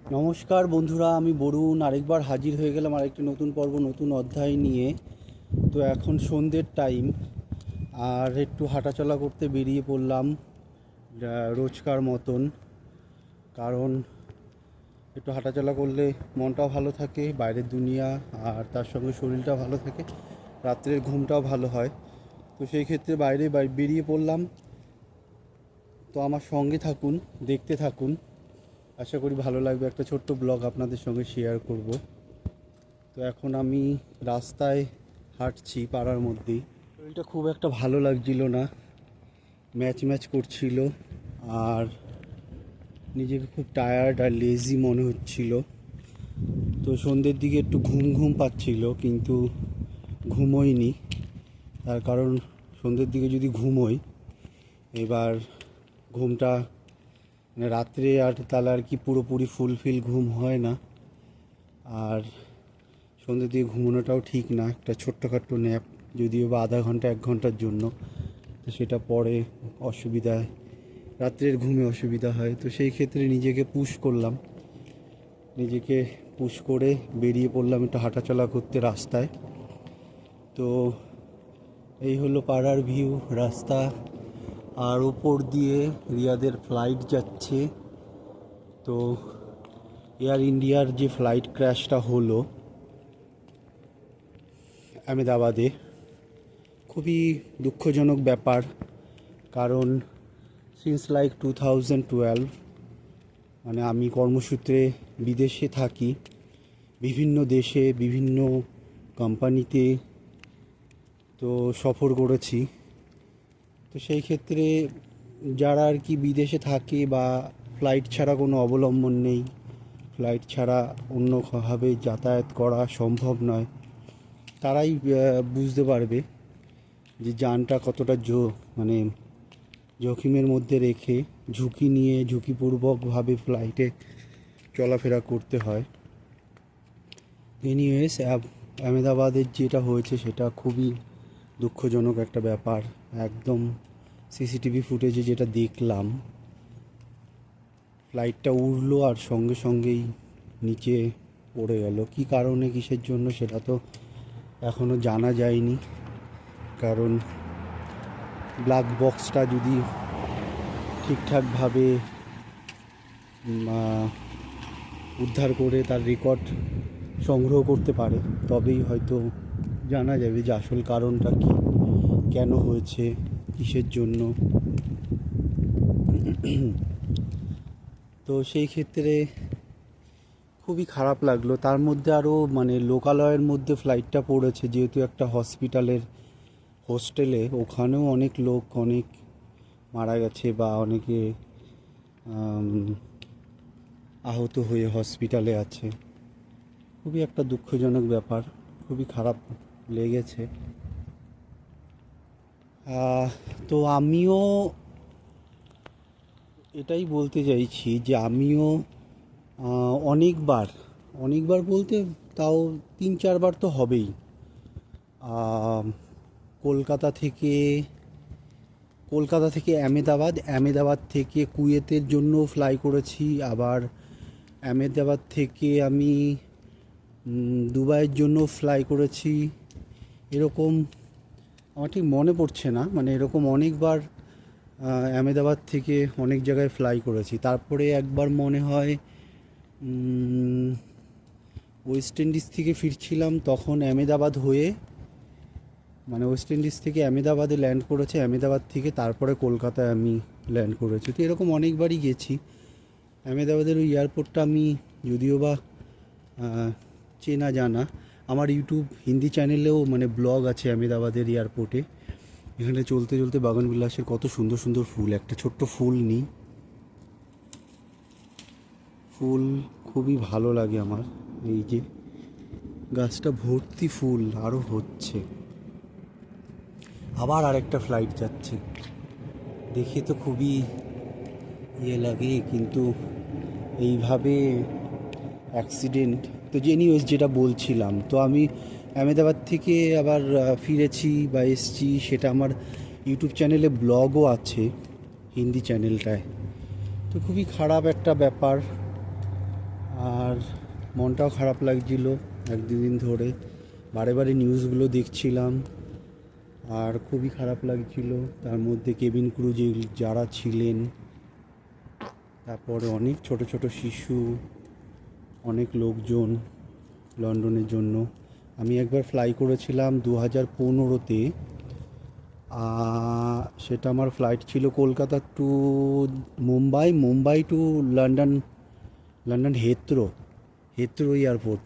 নমস্কার বন্ধুরা, আমি বরুণ আরেকবার হাজির হয়ে গেলাম আরেকটি নতুন পর্ব, নতুন অধ্যায় নিয়ে। তো এখন সন্ধ্যের টাইম, আর একটু হাঁটাচলা করতে বেরিয়ে পড়লাম রোজকার মতন। কারণ একটু হাঁটাচলা করলে মনটাও ভালো থাকে, বাইরের দুনিয়া, আর তার সঙ্গে শরীরটাও ভালো থাকে, রাত্রের ঘুমটাও ভালো হয়। তো সেই ক্ষেত্রে বাইরে বেরিয়ে পড়লাম। তো আমার সঙ্গে থাকুন, দেখতে থাকুন, আশা করি ভালো লাগবে। একটা ছোট্ট ব্লগ আপনাদের সঙ্গে শেয়ার করব। তো এখন আমি রাস্তায় হাঁটছি পাড়ার মধ্যেই। শরীরটা খুব একটা ভালো লাগছিল না, ম্যাচ ম্যাচ করছিল, আর নিজেকে খুব টায়ার্ড আর লেজি মনে হচ্ছিল। তো সন্ধ্যের দিকে একটু ঘুম ঘুম পাচ্ছিল, কিন্তু ঘুমোইনি। তার কারণ সন্ধ্যের দিকে যদি ঘুমোই, এবার ঘুমটা মানে রাত্রে আর তাহলে আর কি পুরোপুরি ফুলফিল ঘুম হয় না। আর সন্ধ্যের দিকে ঘুমানোটাও ঠিক না। একটা ছোট্টখাট্টো ন্যাপ, যদিও বা আধা ঘন্টা 1 ঘন্টার জন্য, তো সেটা পরে অসুবিধায়, রাত্রের ঘুমে অসুবিধা হয়। তো সেই ক্ষেত্রে নিজেকে পুশ করলাম, নিজেকে পুশ করে বেরিয়ে পড়লাম একটু হাঁটাচলা করতে রাস্তায়। তো এই হলো পাড়ার ভিউ, রাস্তা, আর ওপর দিয়ে রিয়াদের ফ্লাইট যাচ্ছে। তো এয়ার ইন্ডিয়ার যে ফ্লাইট ক্র্যাশটা হলো আহমেদাবাদে, খুবই দুঃখজনক ব্যাপার। কারণ সিন্স লাইক 2012, মানে আমি কর্মসূত্রে বিদেশে থাকি, বিভিন্ন দেশে বিভিন্ন কোম্পানিতে তো সফর করেছি। তো সেই ক্ষেত্রে যারা আর কি বিদেশে থাকে বা ফ্লাইট ছাড়া কোনো অবলম্বন নেই, ফ্লাইট ছাড়া অন্যভাবে যাতায়াত করা সম্ভব নয়, তারাই বুঝতে পারবে যে যানটা কতটা মানে জখিমের মধ্যে রেখে ঝুঁকি নিয়ে ঝুঁকিপূর্বকভাবে ফ্লাইটে চলাফেরা করতে হয়। এনিওয়েজ, আহমেদাবাদের যেটা হয়েছে সেটা খুবই দুঃখজনক একটা ব্যাপার। একদম সিসিটিভি ফুটেজে যেটা দেখলাম, ফ্লাইটটা উড়লো আর সঙ্গে সঙ্গেই নিচে পড়ে গেল। কী কারণে, কিসের জন্য, সেটা তো এখনও জানা যায়নি। কারণ ব্ল্যাক বক্সটা যদি ঠিকঠাকভাবে উদ্ধার করে তার রেকর্ড সংগ্রহ করতে পারে, তবেই হয়তো জানা যাবে যে আসল কারণটা কী, কেন হয়েছে, কিসের জন্য। তো সেই ক্ষেত্রে খুবই খারাপ লাগলো। তার মধ্যে আরও মানে লোকালয়ের মধ্যে ফ্লাইটটা পড়েছে, যেহেতু একটা হসপিটালের হোস্টেলে, ওখানেও অনেক লোক অনেক মারা গেছে বা অনেকে আহত হয়ে হসপিটালে আছে। খুবই একটা দুঃখজনক ব্যাপার, খুবই খারাপ লেগেছে। তো আমিও এটাই বলতে চাইছি যে আমিও অনেকবার, অনেকবার বলতে তাও 3-4 বার তো হবেই, কলকাতা থেকে আহমেদাবাদ, আহমেদাবাদ থেকে কুয়েতের জন্য ফ্লাই করেছি। আবার আহমেদাবাদ থেকে আমি দুবাইয়ের জন্য ফ্লাই করেছি। এরকম আমার ঠিক মনে পড়ছে না, মানে এরকম অনেকবার আহমেদাবাদ থেকে অনেক জায়গায় ফ্লাই করেছি। তারপরে একবার মনে হয় ওয়েস্ট ইন্ডিজ থেকে ফিরছিলাম, তখন আহমেদাবাদ হয়ে, মানে ওয়েস্ট ইন্ডিজ থেকে আহমেদাবাদে ল্যান্ড করেছে, আহমেদাবাদ থেকে তারপরে কলকাতায় আমি ল্যান্ড করেছি। তো এরকম অনেকবারই গেছি। আহমেদাবাদের ওই এয়ারপোর্টটা আমি যদিও বা চেনা জানা, আমার ইউটিউব হিন্দি চ্যানেলেও মানে ব্লগ আছে আহমেদাবাদের এয়ারপোর্টে। এখানে চলতে চলতে বাগানবিলাসের কত সুন্দর সুন্দর ফুল, একটা ছোট্ট ফুল নিই, ফুল খুবই ভালো লাগে আমার। এই যে গাছটা ভর্তি ফুল, আরও হচ্ছে। আবার আরেকটা ফ্লাইট যাচ্ছে, দেখে তো খুবই ইয়ে লাগে, কিন্তু এইভাবে অ্যাক্সিডেন্ট। তো এনিওয়েজ, যেটা বলছিলাম, তো আমি আহমেদাবাদ থেকে আবার ফিরেছি বা এসছি, সেটা আমার ইউটিউব চ্যানেলে ব্লগও আছে, হিন্দি চ্যানেলটায়। তো খুবই খারাপ একটা ব্যাপার। আর মনটাও খারাপ লাগছিল এক দুদিন ধরে, বারে বারে নিউজগুলো দেখছিলাম আর খুবই খারাপ লাগছিল। তার মধ্যে কেবিন ক্রু যারা ছিলেন, তারপরে অনেক ছোট ছোট শিশু, অনেক লোকজন লন্ডনের জন্য। আমি একবার ফ্লাই করেছিলাম 2015-তে, সেটা আমার ফ্লাইট ছিল Kolkata to Mumbai, Mumbai to London, London Heathrow airport.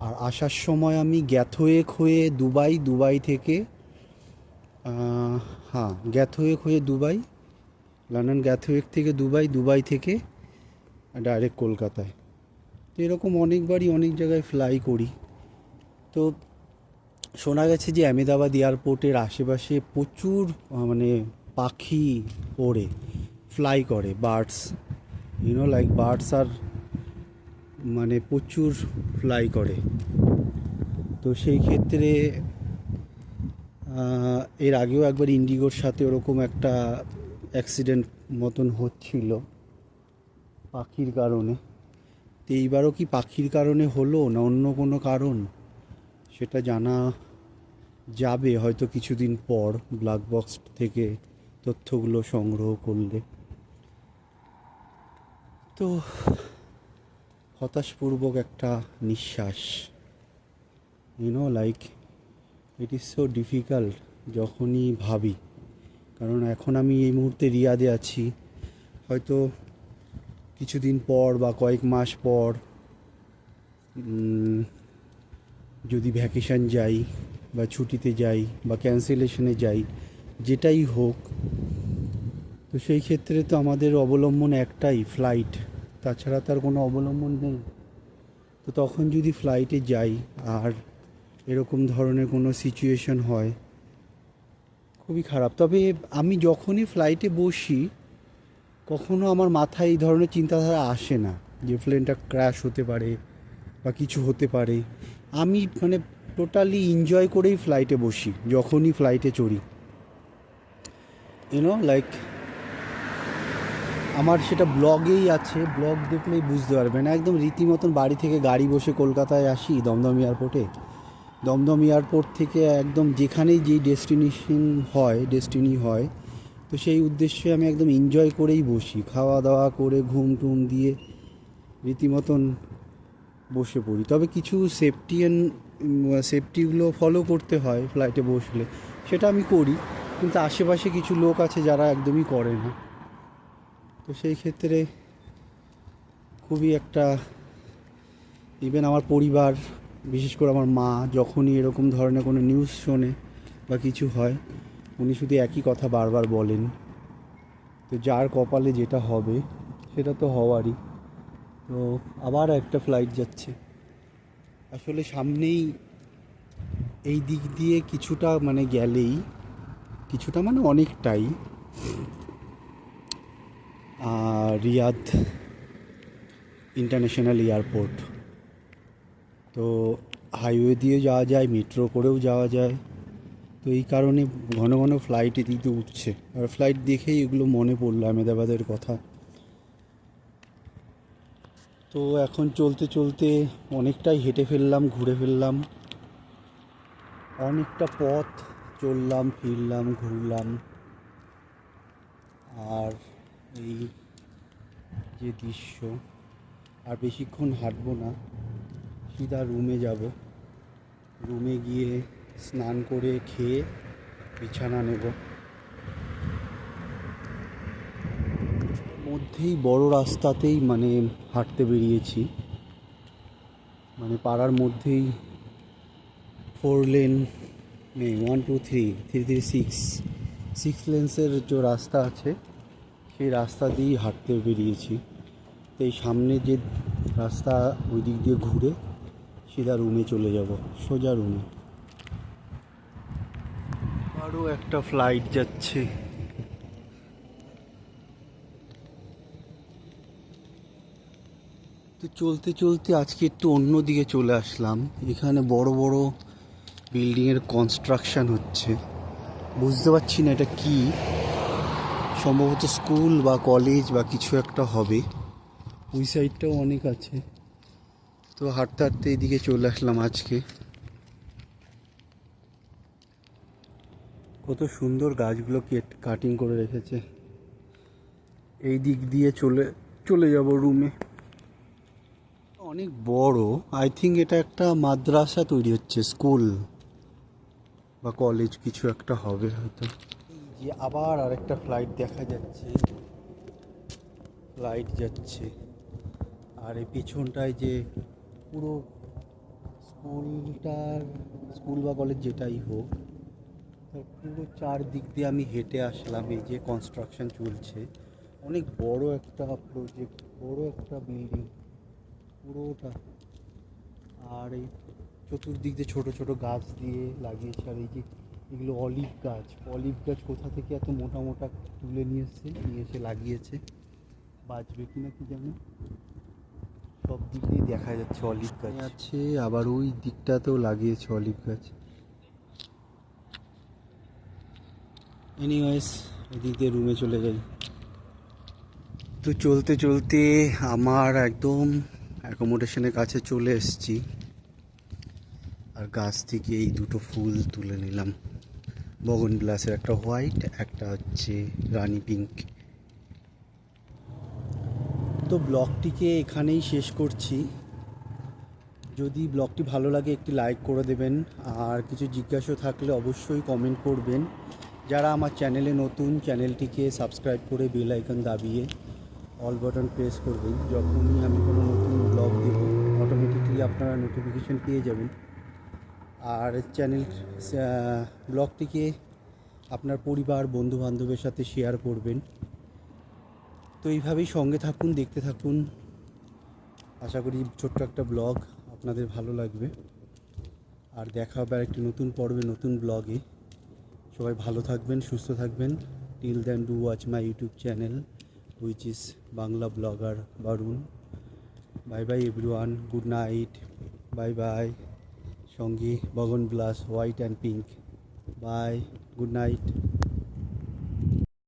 আর আসার সময় আমি গ্যাথওয়েক হয়ে দুবাই, দুবাই থেকে গ্যাথওয়েক হয়ে দুবাই, লন্ডন গ্যাথওয়েক থেকে দুবাই, দুবাই থেকে ডাইরেক্ট কলকাতায়। তো এরকম অনেকবারই অনেক জায়গায় ফ্লাই করি। তো শোনা গেছে যে আহমেদাবাদ এয়ারপোর্টের আশেপাশে প্রচুর মানে পাখি ওড়ে, ফ্লাই করে, বার্ডস, লাইক বার্ডস আর মানে প্রচুর ফ্লাই করে। তো সেই ক্ষেত্রে এর আগেও একবার ইন্ডিগোর সাথে ওরকম একটা অ্যাক্সিডেন্ট মতন হচ্ছিল পাখির কারণে। তো এইবারও কি পাখির কারণে হলো না অন্য কোনো কারণ, সেটা জানা যাবে হয়তো কিছুদিন পর ব্ল্যাক বক্স থেকে তথ্যগুলো সংগ্রহ করলে। তো হতাশপূর্বক একটা নিঃশ্বাস, like it is so difficult যখনই ভাবি। কারণ এখন আমি এই মুহূর্তে রিয়াদে আছি, হয়তো কিছুদিন পর বা কয়েক মাস পর যদি ভ্যাকেশন যাই বা ছুটিতে যাই বা ক্যান্সেলেশনে যাই, যেটাই হোক, তো সেই ক্ষেত্রে তো আমাদের অবলম্বন একটাই, ফ্লাইট, তাছাড়া তার কোনো অবলম্বন নেই। তো তখন যদি ফ্লাইটে যাই আর এরকম ধরনের কোনো সিচুয়েশন হয়, খুবই খারাপ। তবে আমি যখনই ফ্লাইটে বসি কখনো আমার মাথায় এই ধরনের চিন্তাধারা আসে না যে প্লেনটা ক্র্যাশ হতে পারে বা কিছু হতে পারে। আমি মানে টোটালি এনজয় করেই ফ্লাইটে বসি যখনই ফ্লাইটে চড়ি, লাইক আমার সেটা ব্লগেই আছে, ব্লগ দেখলেই বুঝতে পারবেন। একদম রীতিমতন বাড়ি থেকে গাড়ি বসে কলকাতায় আসি দমদম এয়ারপোর্টে, দমদম এয়ারপোর্ট থেকে একদম যেখানেই যেই ডেস্টিনি হয়, তো সেই উদ্দেশ্যে আমি একদম এনজয় করেই বসি, খাওয়া দাওয়া করে ঘুম টুম দিয়ে রীতিমতন বসে পড়ি। তবে কিছু সেফটিগুলো ফলো করতে হয় ফ্লাইটে বসলে, সেটা আমি করি, কিন্তু আশেপাশে কিছু লোক আছে যারা একদমই করে না। তো সেই ক্ষেত্রে খুবই একটা, ইভেন আমার পরিবার, বিশেষ করে আমার মা, যখনই এরকম ধরনের কোনো নিউজ শোনে বা কিছু হয়, উনি শুধু একই কথা বারবার বলেন, তো যার কপালে যেটা হবে সেটা তো হওয়ারই। তো আবার একটা ফ্লাইট যাচ্ছে, আসলে সামনেই এই দিক দিয়ে কিছুটা মানে গেলেই, কিছুটা মানে অনেকটাই রিয়াদ ইন্টারন্যাশনাল এয়ারপোর্ট। তো হাইওয়ে দিয়ে যাওয়া যায়, মেট্রো করেও যাওয়া যায়। তো এই কারণে ঘন ঘন ফ্লাইটে দিতে উঠছে, আর ফ্লাইট দেখেই এগুলো মনে পড়লো আহমেদাবাদের কথা। তো এখন চলতে চলতে অনেকটাই হেঁটে ফেললাম, ঘুরে ফেললাম, অনেকটা পথ চললাম, ফিরলাম, ঘুরলাম। আর এই যে দৃশ্য, আর বেশিক্ষণ হাঁটবো না, সিধা রুমে যাব। রুমে গিয়ে স্নান করে খেয়ে বিছানা নেব। মধ্যেই বড় রাস্তাতেই মানে হাঁটতে বেরিয়েছি, মানে পাড়ার মধ্যেই 4 লেন নেই, 1 2 3 6 লেন্সের যে রাস্তা আছে, সেই রাস্তা দিয়েই হাঁটতে বেরিয়েছি। তো এই সামনে যে রাস্তা, ওই দিক দিয়ে ঘুরে সিধা রুমে চলে যাব, সোজা রুমে। আরও একটা ফ্লাইট যাচ্ছে। তো চলতে চলতে আজকে একটু অন্য দিকে চলে আসলাম। এখানে বড় বড় বিল্ডিংয়ের কনস্ট্রাকশান হচ্ছে, বুঝতে পারছি না এটা কি, সম্ভবত স্কুল বা কলেজ বা কিছু একটা হবে। ওই সাইডটাও অনেক আছে। তো হাঁটতে হাঁটতে এইদিকে চলে আসলাম আজকে। কত সুন্দর গাছগুলো কাটিং করে রেখেছে। এই দিক দিয়ে চলে যাব রুমে। অনেক বড়, আই থিঙ্ক এটা একটা মাদ্রাসা তৈরি হচ্ছে, স্কুল বা কলেজ কিছু একটা হবে হয়তো। এই যে আবার আরেকটা ফ্লাইট দেখা যাচ্ছে, ফ্লাইট যাচ্ছে। আর এই পেছনটায় যে পুরো স্কুল বা কলেজ যেটাই হোক, তার পুরো চারদিক দিয়ে আমি হেঁটে আসলাম। এই যে কনস্ট্রাকশন চলছে, অনেক বড় একটা প্রজেক্ট, বড় একটা বিল্ডিং পুরোটা। আর এই চতুর্দিক দিয়ে ছোট ছোট গাছ দিয়ে লাগিয়েছে। আর এই যে এগুলো অলিভ গাছ, অলিভ গাছ কোথা থেকে এত মোটা মোটা তুলে নিয়ে এসে লাগিয়েছে, বাঁচবে কিনা কি জানি। সব দিক দিয়ে দেখা যাচ্ছে অলিভ গাছ আছে, আবার ওই দিকটাতেও লাগিয়েছে অলিভ গাছ। এনিওয়েজ, এদিক দিয়ে রুমে চলে যাই। তো চলতে চলতে আমার একদম অ্যাকোমোডেশনের কাছে চলে এসেছি। আর গাছ থেকে এই দুটো ফুল তুলে নিলাম, বগনবিলাসের, একটা হোয়াইট, একটা হচ্ছে রানি পিঙ্ক। তো ব্লগটিকে এখানেই শেষ করছি। যদি ব্লগটি ভালো লাগে একটি লাইক করে দেবেন, আর কিছু জিজ্ঞাসা থাকলে অবশ্যই কমেন্ট করবেন। যারা আমার চ্যানেলে নতুন, চ্যানেলটিকে সাবস্ক্রাইব করে বেল আইকন দাবিয়ে অল বাটন প্রেস করবেন। যখনই আমি কোনো নতুন ব্লগ দেব অটোমেটিকলি আপনারা নোটিফিকেশান পেয়ে যাবেন। আর ব্লগটিকে আপনার পরিবার বন্ধু বান্ধবের সাথে শেয়ার করবেন। তো এইভাবেই সঙ্গে থাকুন, দেখতে থাকুন। আশা করি ছোট্ট একটা ব্লগ আপনাদের ভালো লাগবে। আর দেখা হবে একটি নতুন পর্বে, নতুন ব্লগে। সবাই ভালো থাকবেন, সুস্থ থাকবেন। Till then do watch my YouTube channel which is Bangla blogger Barun. Bye bye everyone, good night, bye bye. সঙ্গে বগনবিলাস white and pink. Bye, good night.